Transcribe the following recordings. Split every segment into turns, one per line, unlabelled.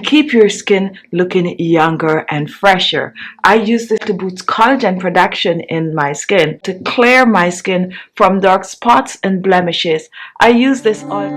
and keep your skin looking younger and fresher. I use this to boost collagen production in my skin, to clear my skin from dark spots and blemishes. I use this oil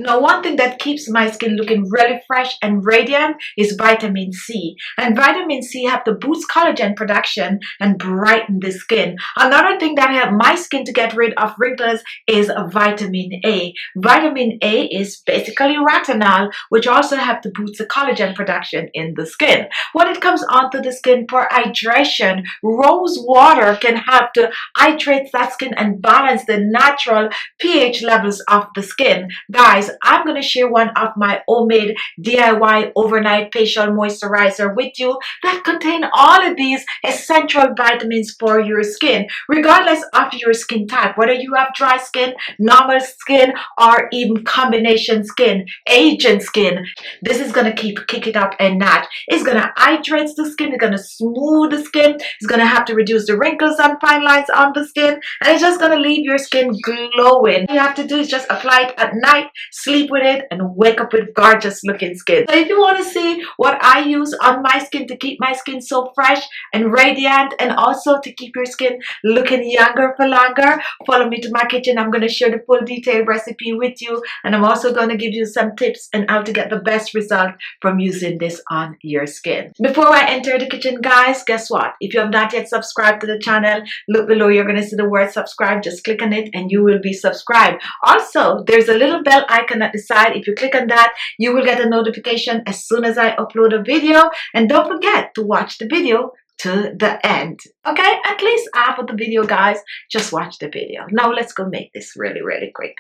Now, one thing that keeps my skin looking really fresh and radiant is vitamin C. And vitamin C have to boost collagen production and brighten the skin. Another thing that helps my skin to get rid of wrinkles is vitamin A. Vitamin A is basically retinol, which also have to boost the collagen production in the skin. When it comes onto the skin for hydration, rose water can help to hydrate that skin and balance the natural pH levels of the skin. Guys, I'm going to share one of my homemade DIY overnight facial moisturizer with you that contain all of these essential vitamins for your skin, regardless of your skin type, whether you have dry skin, normal skin, or even combination skin, Asian skin. This is going to kick it up a notch. It's going to hydrate the skin, it's going to smooth the skin, it's going to have to reduce the wrinkles and fine lines on the skin, and it's just going to leave your skin glowing. All you have to do is just apply it at night, sleep with it, and wake up with gorgeous looking skin. So if you want to see what I use on my skin to keep my skin so fresh and radiant, and also to keep your skin looking younger for longer, follow me to my kitchen. I'm going to share the full detailed recipe with you, and I'm also going to give you some tips on how to get the best result from using this on your skin. Before I enter the kitchen, guys, guess what? If you have not yet subscribed to the channel, look below. You're going to see the word subscribe. Just click on it and you will be subscribed. Also, there's a little bell icon at the side. If you click on that, you will get a notification as soon as I upload a video. And don't forget to watch the video to the end. Okay, at least half of the video, guys. Just watch the video. Now let's go make this really quick.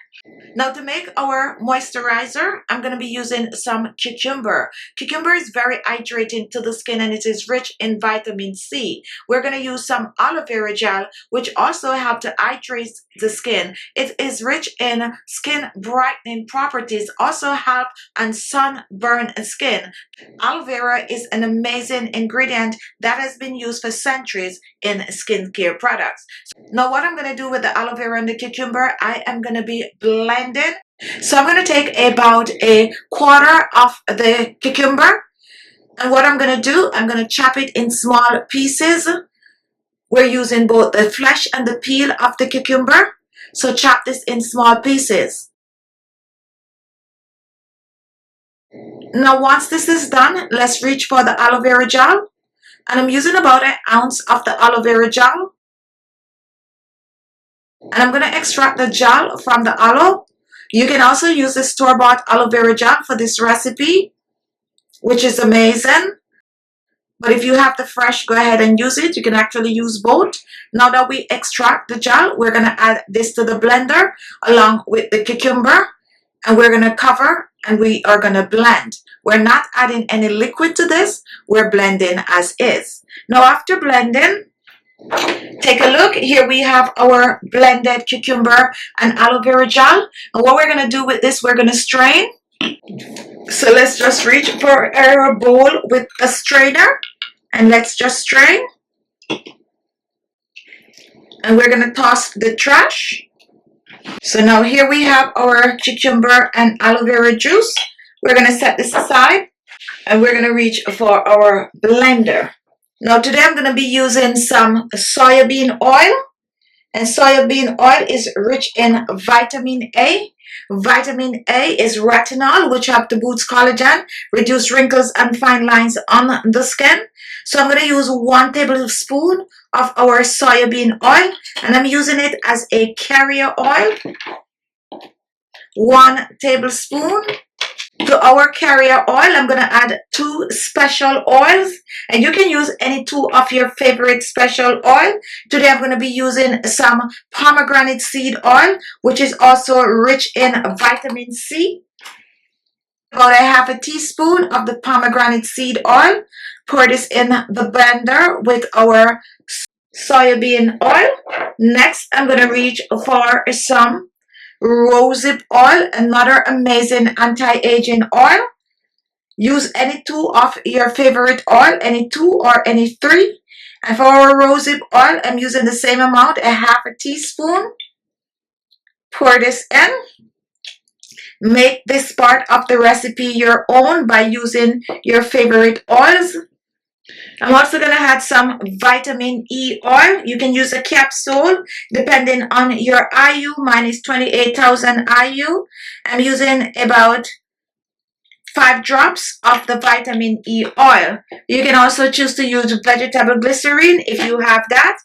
Now, to make our moisturizer, I'm going to be using some cucumber. Cucumber is very hydrating to the skin, and it is rich in vitamin C. We're going to use some aloe vera gel, which also help to hydrate the skin. It is rich in skin brightening properties, also help on sunburned skin. Aloe vera is an amazing ingredient that has been used for centuries in skincare products. Now, what I'm going to do with the aloe vera and the cucumber, I am going to be blending. So I'm going to take about a quarter of the cucumber, and what I'm going to do, I'm going to chop it in small pieces. We're using both the flesh and the peel of the cucumber, so chop this in small pieces. Now, once this is done, let's reach for the aloe vera gel. And I'm using about an ounce of the aloe vera gel. And I'm going to extract the gel from the aloe. You can also use the store-bought aloe vera gel for this recipe, which is amazing. But if you have the fresh, go ahead and use it. You can actually use both. Now that we extract the gel, we're going to add this to the blender along with the cucumber. And we're going to cover and we are going to blend. We're not adding any liquid to this. We're blending as is. Now, after blending, take a look. Here we have our blended cucumber and aloe vera gel. And what we're going to do with this, we're going to strain. So let's just reach for our bowl with a strainer. And let's just strain. And we're going to toss the trash. So now here we have our cucumber and aloe vera juice. We're going to set this aside and we're going to reach for our blender. Now today I'm going to be using some soybean oil, and soybean oil is rich in vitamin A. Vitamin A is retinol, which help to boost collagen, reduce wrinkles and fine lines on the skin. So I'm going to use 1 tablespoon of our soybean oil, and I'm using it as a carrier oil. 1 tablespoon. To our carrier oil, I'm going to add 2 special oils, and you can use any 2 of your favorite special oil. Today I'm going to be using some pomegranate seed oil, which is also rich in vitamin C. About a half a teaspoon of the pomegranate seed oil. Pour this in the blender with our soybean oil. Next, I'm going to reach for some rosehip oil, another amazing anti-aging oil. Use any two of your favorite oil, any two or any three. And for our rosehip oil, I'm using the same amount, a half a teaspoon. Pour this in. Make this part of the recipe your own by using your favorite oils. I'm also going to add some vitamin E oil. You can use a capsule depending on your IU. Mine is 28,000 IU. I'm using about 5 drops of the vitamin E oil. You can also choose to use vegetable glycerin if you have that.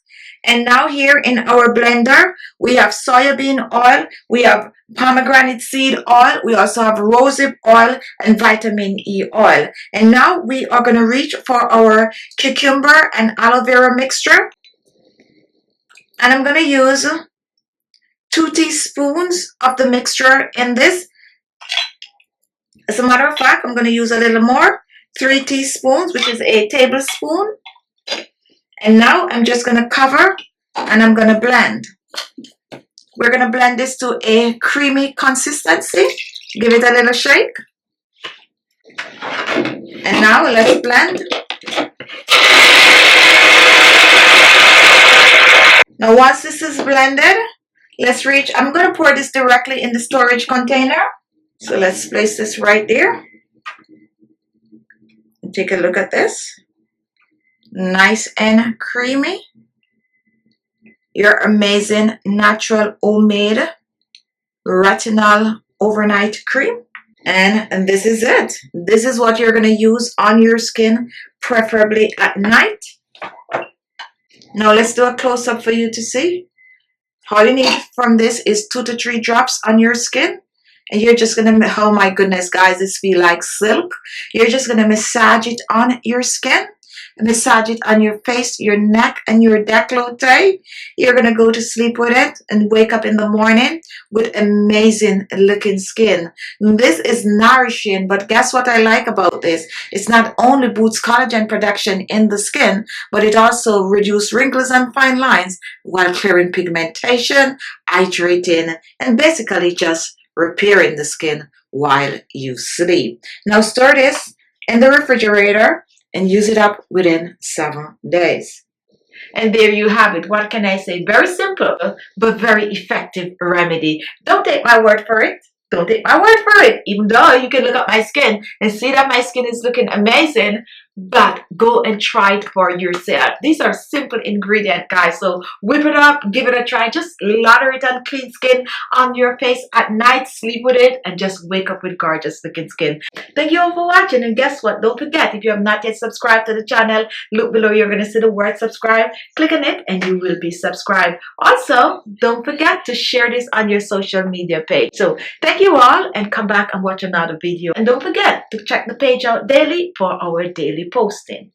And now here in our blender, we have soybean oil, we have pomegranate seed oil, we also have rosehip oil and vitamin E oil. And now we are going to reach for our cucumber and aloe vera mixture. And I'm going to use 2 teaspoons of the mixture in this. As a matter of fact, I'm going to use a little more, 3 teaspoons, which is a tablespoon. And now I'm just going to cover and I'm going to blend. We're going to blend this to a creamy consistency. Give it a little shake. And now let's blend. Now once this is blended, let's reach, I'm going to pour this directly in the storage container. So let's place this right there. And take a look at this. Nice and creamy. Your amazing natural homemade retinol overnight cream. And this is it. This is what you're going to use on your skin, preferably at night. Now let's do a close-up for you to see. All you need from this is 2 to 3 drops on your skin. And you're just going to, oh my goodness, guys, this feels like silk. You're just going to massage it on your skin. Massage it on your face, your neck, and your décolleté. You're going to go to sleep with it and wake up in the morning with amazing looking skin. This is nourishing, but guess what I like about this? It's not only boosts collagen production in the skin, but it also reduces wrinkles and fine lines while clearing pigmentation, hydrating, and basically just repairing the skin while you sleep. Now store this in the refrigerator and use it up within 7 days. And there you have it. What can I say? Very simple, but very effective remedy. Don't take my word for it. Don't take my word for it. Even though you can look at my skin and see that my skin is looking amazing, but go and try it for yourself. These are simple ingredients, guys. So whip it up, give it a try. Just lather it on clean skin on your face at night. Sleep with it and just wake up with gorgeous looking skin. Thank you all for watching. And guess what? Don't forget, if you have not yet subscribed to the channel, look below. You're going to see the word subscribe. Click on it and you will be subscribed. Also, don't forget to share this on your social media page. So thank you all and come back and watch another video. And don't forget to check the page out daily for our daily posting.